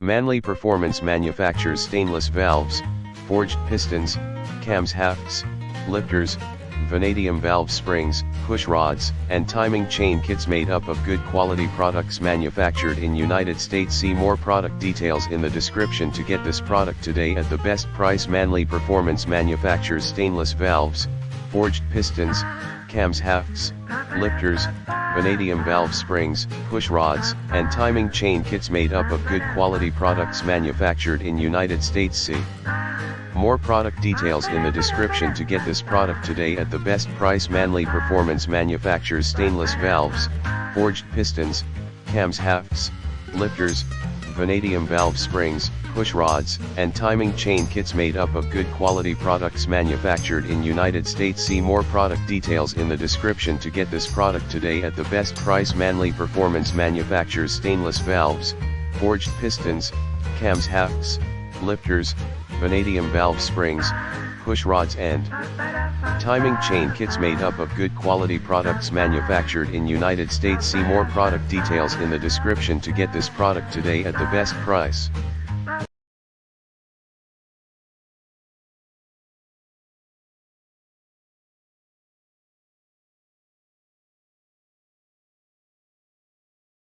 Manley Performance manufactures stainless valves, forged pistons, cams hafts, lifters, vanadium valve springs, push rods, and timing chain kits made up of good quality products manufactured in United States. See more product details in the description to get this product today at the best price. Manley Performance manufactures stainless valves, forged pistons, cams hafts, lifters, vanadium valve springs, push rods, and timing chain kits made up of good quality products manufactured in United States. See more product details in the description to get this product today at the best price. Manley Performance manufactures stainless valves, forged pistons, cams hafts, lifters, vanadium valve springs, push rods, and timing chain kits made up of good quality products manufactured in United States. See more product details in the description to get this product today at the best price. Manley Performance manufactures stainless valves, forged pistons, cams hafts, lifters, vanadium valve springs, push rods, and timing chain kits made up of good quality products manufactured in United States. See more product details in the description to get this product today at the best price.